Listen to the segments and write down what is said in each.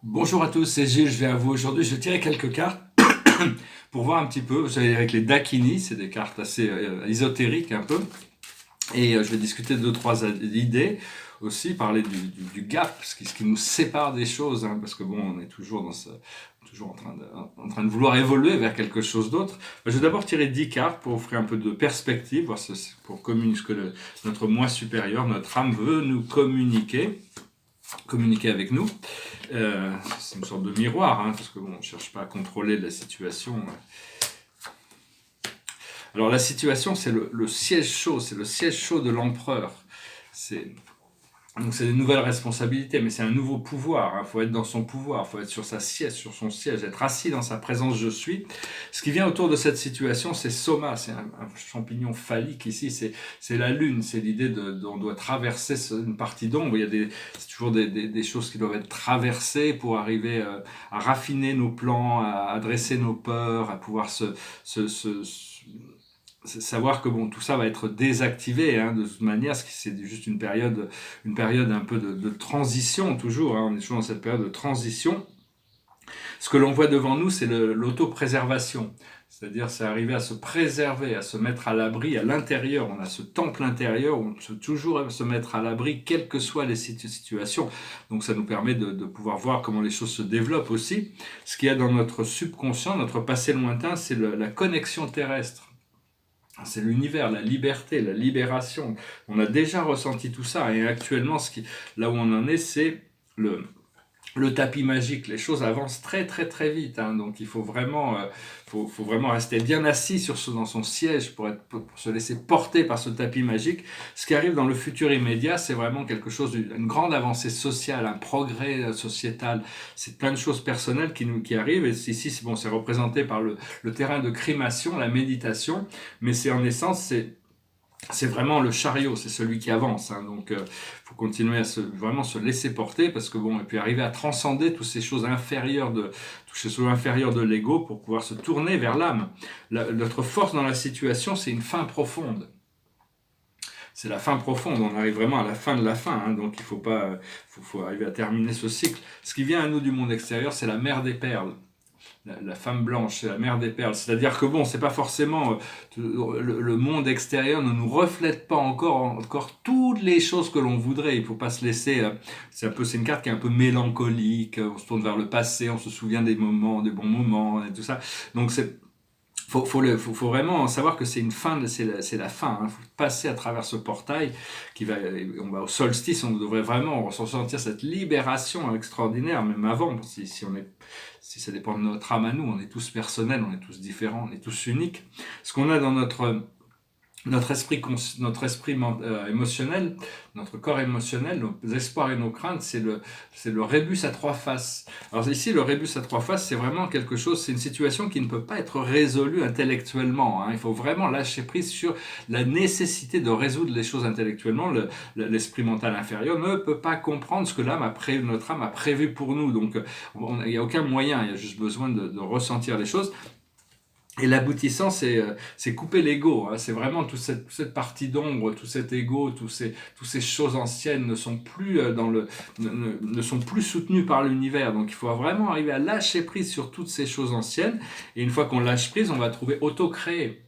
Bonjour à tous, c'est Gilles, je viens à vous aujourd'hui. Je vais tirer quelques cartes pour voir un petit peu. Vous savez, avec les Dakini, c'est des cartes assez ésotériques un peu. Et je vais discuter de deux, trois idées. Aussi parler du gap, ce qui nous sépare des choses, hein, parce que bon, on est toujours toujours en train de vouloir évoluer vers quelque chose d'autre. Je vais d'abord tirer 10 cartes pour offrir un peu de perspective, pour communiquer ce que notre moi supérieur, notre âme veut nous communiquer avec nous. C'est une sorte de miroir, hein, parce que bon, on ne cherche pas à contrôler la situation. Alors la situation, c'est le siège chaud, c'est le siège chaud de l'empereur. C'est Donc c'est des nouvelles responsabilités, mais c'est un nouveau pouvoir. Il faut être dans son pouvoir, il faut être sur sa siège, sur son siège, être assis dans sa présence je suis. Ce qui vient autour de cette situation, c'est Soma, c'est un champignon phallique ici, c'est la lune, c'est l'idée on doit traverser une partie d'ombre. C'est toujours des choses qui doivent être traversées pour arriver à raffiner nos plans, à adresser nos peurs, à pouvoir savoir que bon, tout ça va être désactivé, hein, de toute manière, parce que c'est juste une période un peu de transition toujours, hein, on est toujours dans cette période de transition. Ce que l'on voit devant nous, c'est l'autopréservation, c'est-à-dire c'est arriver à se préserver, à se mettre à l'abri à l'intérieur. On a ce temple intérieur où on peut toujours se mettre à l'abri, quelles que soient les situations. Donc ça nous permet de pouvoir voir comment les choses se développent aussi. Ce qu'il y a dans notre subconscient, notre passé lointain, c'est la connexion terrestre. C'est l'univers, la liberté, la libération. On a déjà ressenti tout ça et actuellement, là où on en est, c'est le tapis magique. Les choses avancent très très très vite, hein, donc il faut vraiment rester bien assis dans son siège pour se laisser porter par ce tapis magique. Ce qui arrive dans le futur immédiat, c'est vraiment quelque chose d'une grande avancée sociale, un progrès sociétal. C'est plein de choses personnelles qui arrivent. Et ici, c'est représenté par le terrain de crémation, la méditation, mais c'est en essence, c'est vraiment le chariot, c'est celui qui avance, hein. Donc faut continuer à vraiment se laisser porter, parce que bon, et puis arriver à transcender toutes ces choses inférieures de l'ego pour pouvoir se tourner vers l'âme. Notre force dans la situation, c'est une fin profonde. C'est la fin profonde, on arrive vraiment à la fin de la fin, hein. Donc il faut arriver à terminer ce cycle. Ce qui vient à nous du monde extérieur, c'est la mer des perles. La femme blanche, c'est la mère des perles. C'est-à-dire que bon, c'est pas forcément le monde extérieur ne nous reflète pas encore toutes les choses que l'on voudrait. Il faut pas se laisser. C'est une carte qui est un peu mélancolique. On se tourne vers le passé, on se souvient des moments, des bons moments et tout ça. Donc faut vraiment savoir que c'est une fin, c'est la fin. Il faut passer à travers ce portail on va au solstice, on devrait vraiment ressentir cette libération extraordinaire, même avant, si ça dépend de notre âme à nous, on est tous personnels, on est tous différents, on est tous uniques. Ce qu'on a dans notre esprit émotionnel, notre corps émotionnel, nos espoirs et nos craintes, c'est le rébus à trois faces. Alors ici, le rébus à trois faces, c'est vraiment quelque chose, c'est une situation qui ne peut pas être résolue intellectuellement, hein. Il faut vraiment lâcher prise sur la nécessité de résoudre les choses intellectuellement. L'esprit mental inférieur ne peut pas comprendre ce que notre âme a prévu pour nous. Donc, il n'y a aucun moyen, il y a juste besoin de ressentir les choses. Et l'aboutissant, c'est couper l'ego, hein. C'est vraiment toute cette partie d'ombre, tout cet ego, toutes ces choses anciennes ne sont plus soutenues par l'univers. Donc il faut vraiment arriver à lâcher prise sur toutes ces choses anciennes. Et une fois qu'on lâche prise, on va trouver auto-créer.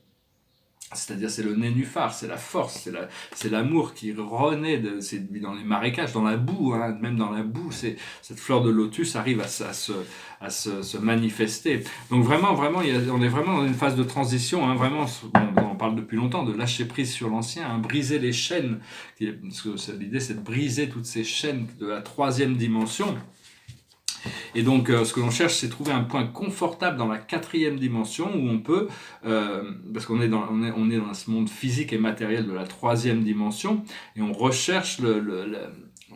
C'est-à-dire c'est le nénuphar, c'est la force, c'est l'amour qui renaît, c'est dans les marécages, dans la boue, hein, même dans la boue, cette fleur de lotus arrive à se manifester. Donc vraiment, on est vraiment dans une phase de transition, hein, vraiment, on en parle depuis longtemps, de lâcher prise sur l'ancien, hein, briser les chaînes, parce que l'idée c'est de briser toutes ces chaînes de la troisième dimension. Et donc, ce que l'on cherche, c'est trouver un point confortable dans la quatrième dimension où on peut, parce qu'on est on est dans ce monde physique et matériel de la troisième dimension, et on recherche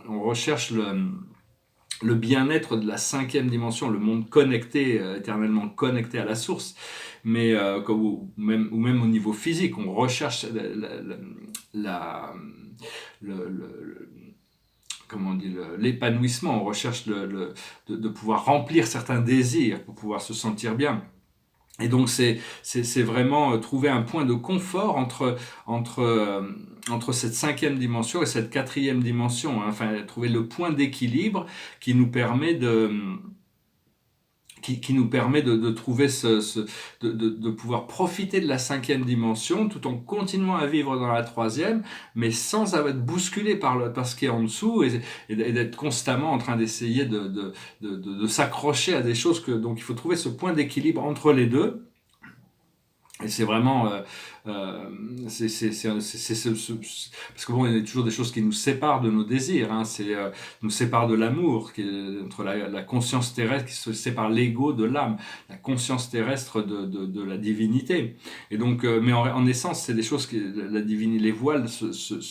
on recherche le bien-être de la cinquième dimension, le monde connecté, éternellement connecté à la source, mais ou même au niveau physique, on recherche la, le comment on dit, l'épanouissement, on recherche de pouvoir remplir certains désirs pour pouvoir se sentir bien. Et donc c'est vraiment trouver un point de confort entre, euh, entre cette cinquième dimension et cette quatrième dimension, hein. Enfin, trouver le point d'équilibre qui nous permet qui nous permet de trouver de pouvoir profiter de la cinquième dimension tout en continuant à vivre dans la troisième, mais sans être bousculé par ce qui est en dessous et d'être constamment en train d'essayer de s'accrocher à des choses donc il faut trouver ce point d'équilibre entre les deux. Et c'est vraiment, parce que bon, il y a toujours des choses qui nous séparent de nos désirs, hein. Nous séparent de l'amour, entre la conscience terrestre qui se sépare l'ego de l'âme, la conscience terrestre de la divinité. Et donc, mais en essence, c'est des choses la divinité, les voiles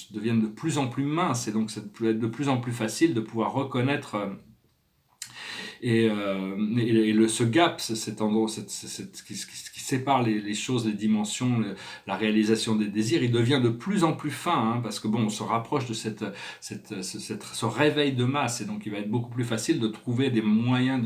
deviennent de plus en plus minces, et donc ça peut être de plus en plus facile de pouvoir reconnaître. Ce gap, cet endroit, qui sépare les choses, les dimensions, la réalisation des désirs, il devient de plus en plus fin, hein, parce que bon, on se rapproche de ce réveil de masse, et donc il va être beaucoup plus facile de trouver des moyens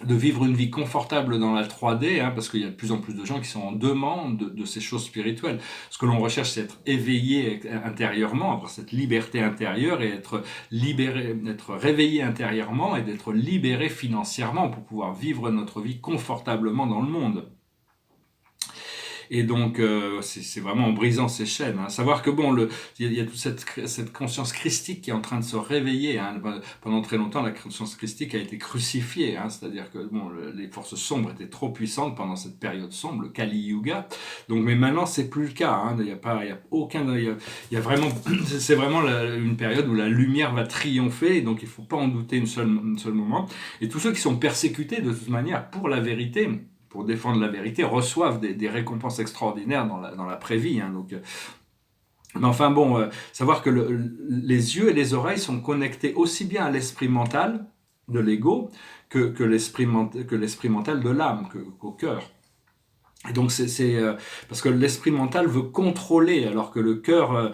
de vivre une vie confortable dans la 3D, hein, parce qu'il y a de plus en plus de gens qui sont en demande de ces choses spirituelles. Ce que l'on recherche, c'est être éveillé intérieurement, avoir cette liberté intérieure et être libéré, être réveillé intérieurement et d'être libéré financièrement pour pouvoir vivre notre vie confortablement dans le monde. Et donc, c'est vraiment en brisant ces chaînes, hein. Savoir que bon, il y a toute cette conscience christique qui est en train de se réveiller, hein. Pendant très longtemps, la conscience christique a été crucifiée, hein. C'est-à-dire que bon, les forces sombres étaient trop puissantes pendant cette période sombre, le Kali Yuga. Donc, mais maintenant, c'est plus le cas, hein. Il y a aucun, il y a vraiment, c'est vraiment une période où la lumière va triompher. Et donc, il faut pas en douter une seule moment. Et tous ceux qui sont persécutés de toute manière pour la vérité, pour défendre la vérité, reçoivent des récompenses extraordinaires dans l'après-vie, hein. Donc, mais enfin bon, savoir que les yeux et les oreilles sont connectés aussi bien à l'esprit mental de l'ego que l'esprit mental de l'âme, qu'au cœur. Et donc parce que l'esprit mental veut contrôler, alors que le cœur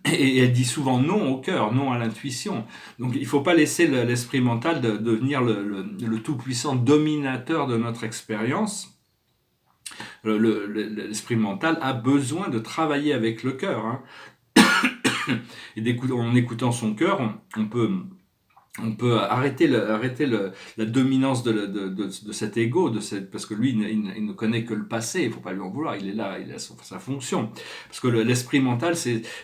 et elle dit souvent non au cœur, non à l'intuition. Donc il ne faut pas laisser l'esprit mental devenir le tout-puissant dominateur de notre expérience. L'esprit mental a besoin de travailler avec le cœur, hein. Et en écoutant son cœur, on peut arrêter la dominance de cet ego, parce que lui, il ne connaît que le passé, il ne faut pas lui en vouloir, il est là, il a sa fonction. Parce que l'esprit mental,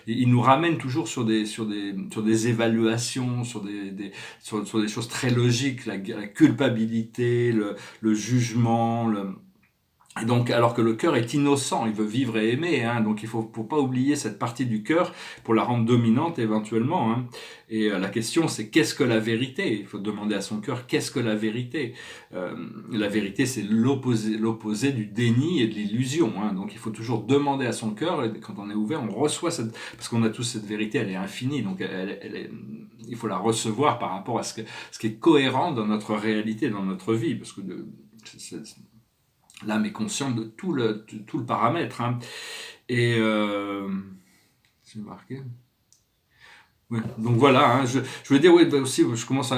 il nous ramène toujours sur des évaluations, sur des choses très logiques, la culpabilité, le jugement, et donc, alors que le cœur est innocent, il veut vivre et aimer, hein, donc il faut pas oublier cette partie du cœur pour la rendre dominante éventuellement, hein. Et la question, c'est qu'est-ce que la vérité? Il faut demander à son cœur, qu'est-ce que la vérité? La vérité, c'est l'opposé du déni et de l'illusion, hein. Donc il faut toujours demander à son cœur, et quand on est ouvert, on reçoit parce qu'on a tous cette vérité, elle est infinie, donc il faut la recevoir par rapport à ce qui est cohérent dans notre réalité, dans notre vie, parce que l'âme est consciente de tout le paramètre, hein. Et j'ai marqué. Oui. Donc voilà, hein, je veux dire, oui, aussi, je commence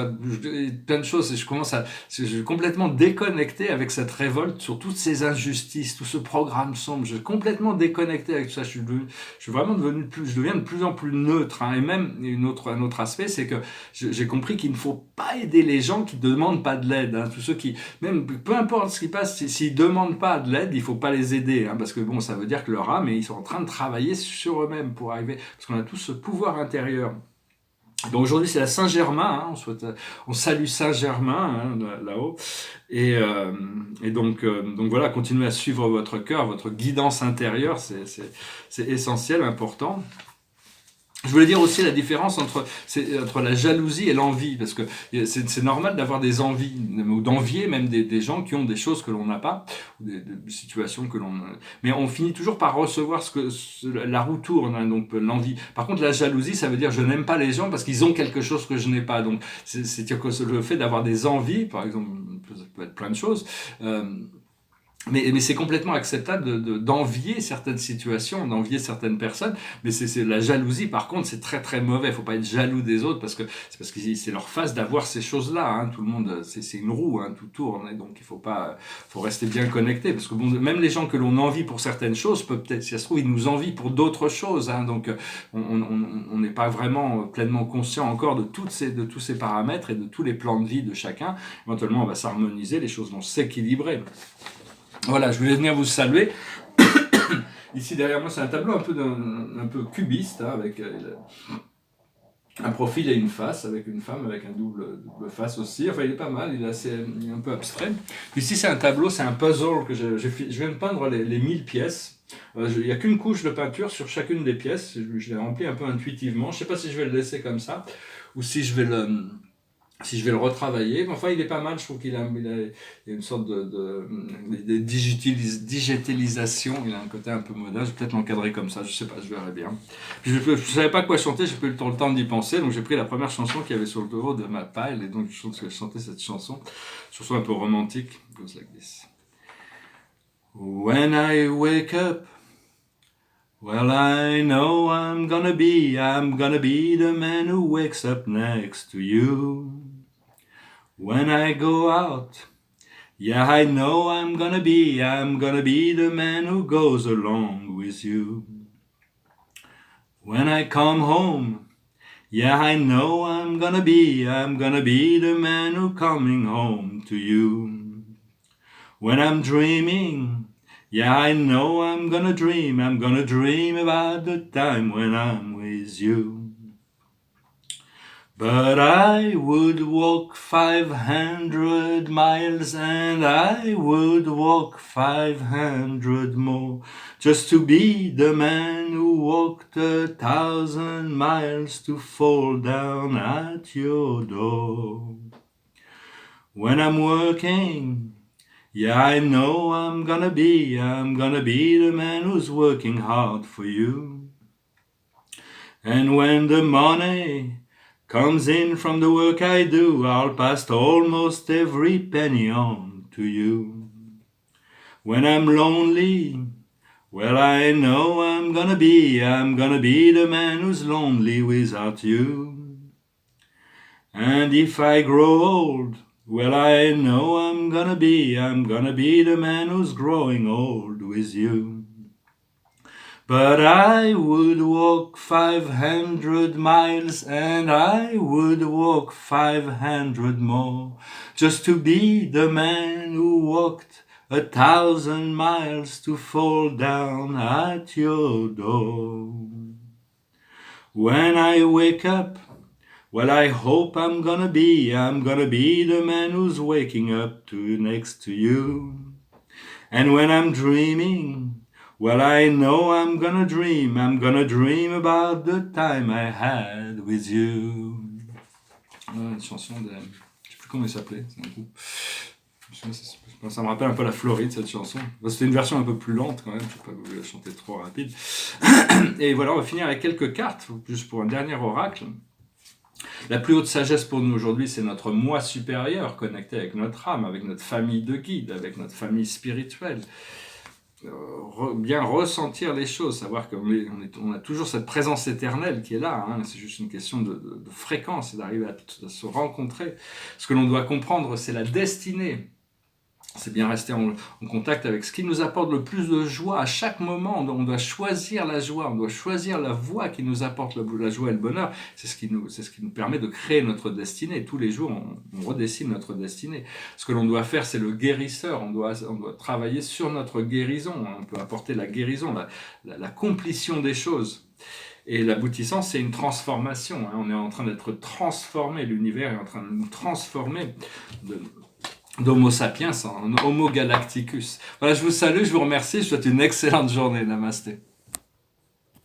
plein de choses, et je suis complètement déconnecté avec cette révolte sur toutes ces injustices, tout ce programme sombre. Je suis complètement déconnecté avec ça. Je suis vraiment je deviens de plus en plus neutre, hein. Et même un autre aspect, c'est que j'ai compris qu'il ne faut pas aider les gens qui ne demandent pas de l'aide, hein. Tous ceux même peu importe ce qui passe, s'ils demandent pas de l'aide, il faut pas les aider, hein, parce que bon, ça veut dire que leur âme, ils sont en train de travailler sur eux-mêmes pour arriver, parce qu'on a tous ce pouvoir intérieur. Donc aujourd'hui c'est la Saint-Germain, hein, on salue Saint-Germain, hein, là-haut, et donc voilà, continuez à suivre votre cœur, votre guidance intérieure, c'est essentiel, important. Je voulais dire aussi la différence entre la jalousie et l'envie, parce que c'est normal d'avoir des envies, ou d'envier même des gens qui ont des choses que l'on n'a pas, ou des situations que l'on... Mais on finit toujours par recevoir la roue tourne, hein, donc l'envie. Par contre, la jalousie, ça veut dire je n'aime pas les gens parce qu'ils ont quelque chose que je n'ai pas. Donc, c'est-à-dire que le fait d'avoir des envies, par exemple, ça peut être plein de choses, Mais c'est complètement acceptable d'envier certaines situations, d'envier certaines personnes, mais c'est la jalousie, par contre, c'est très très mauvais. Il faut pas être jaloux des autres parce que c'est leur face d'avoir ces choses-là. Hein. Tout le monde, c'est une roue, hein, tout tourne, et donc il faut rester bien connecté parce que bon, même les gens que l'on envie pour certaines choses, peut-être, si ça se trouve, ils nous envient pour d'autres choses. Hein. Donc on n'est pas vraiment pleinement conscient encore de tous ces paramètres et de tous les plans de vie de chacun. Éventuellement, on va s'harmoniser, les choses vont s'équilibrer. Voilà, je voulais venir vous saluer. Ici derrière moi, c'est un tableau un peu cubiste, hein, avec un profil et une face, avec une femme avec un double face aussi. Enfin, il est pas mal, il est un peu abstrait. Ici, c'est un tableau, c'est un puzzle que je viens de peindre les 1000 pièces. Il n'y a qu'une couche de peinture sur chacune des pièces. Je l'ai rempli un peu intuitivement. Je ne sais pas si je vais le laisser comme ça ou si je vais le retravailler. Enfin, il est pas mal, je trouve qu'il a une sorte de digitalisation, il a un côté un peu moderne, je vais peut-être l'encadrer comme ça, je sais pas, je verrai bien. Puis je savais pas quoi chanter, j'ai pas eu le temps d'y penser, donc j'ai pris la première chanson qu'il y avait sur le bureau de ma pile, et donc je chantais cette chanson un peu romantique, goes like this. When I wake up, well, I know I'm gonna be the man who wakes up next to you. When I go out, yeah, I know I'm gonna be the man who goes along with you. When I come home, yeah, I know I'm gonna be the man who coming home to you. When I'm dreaming, yeah, I know I'm gonna dream about the time when I'm with you. But I would walk 500 miles and I would walk 500 more just to be the man who walked 1,000 miles to fall down at your door. When I'm working, yeah, I know I'm gonna be the man who's working hard for you. And when the money comes in from the work I do, I'll pass almost every penny on to you. When I'm lonely, well, I know I'm gonna be the man who's lonely without you. And if I grow old, well, I know I'm gonna be the man who's growing old with you. But I would walk 500 miles and I would walk 500 more just to be the man who walked 1,000 miles to fall down at your door. When I wake up, well, I hope I'm gonna be the man who's waking up next to you. And when I'm dreaming, well, I know I'm gonna dream about the time I had with you. Une chanson de... Je sais plus comment elle s'appelait, c'est un groupe. Ça me rappelle un peu la Floride, cette chanson. C'était une version un peu plus lente quand même, je n'ai pas voulu la chanter trop rapide. Et voilà, on va finir avec quelques cartes, juste pour un dernier oracle. La plus haute sagesse pour nous aujourd'hui, c'est notre moi supérieur, connecté avec notre âme, avec notre famille de guides, avec notre famille spirituelle. Bien ressentir les choses, savoir qu'on a toujours cette présence éternelle qui est là, hein. C'est juste une question de fréquence et d'arriver à se rencontrer. Ce que l'on doit comprendre, c'est la destinée. C'est bien rester en contact avec ce qui nous apporte le plus de joie à chaque moment. On doit choisir la joie, on doit choisir la voie qui nous apporte la joie et le bonheur. C'est ce qui nous permet de créer notre destinée. Tous les jours, on redessine notre destinée. Ce que l'on doit faire, c'est le guérisseur. On doit travailler sur notre guérison. On peut apporter la guérison, la complétion des choses. Et l'aboutissant, c'est une transformation. On est en train d'être transformé. L'univers est en train de nous transformer d'Homo sapiens en Homo galacticus. Voilà, je vous salue, je vous remercie, je vous souhaite une excellente journée. Namasté.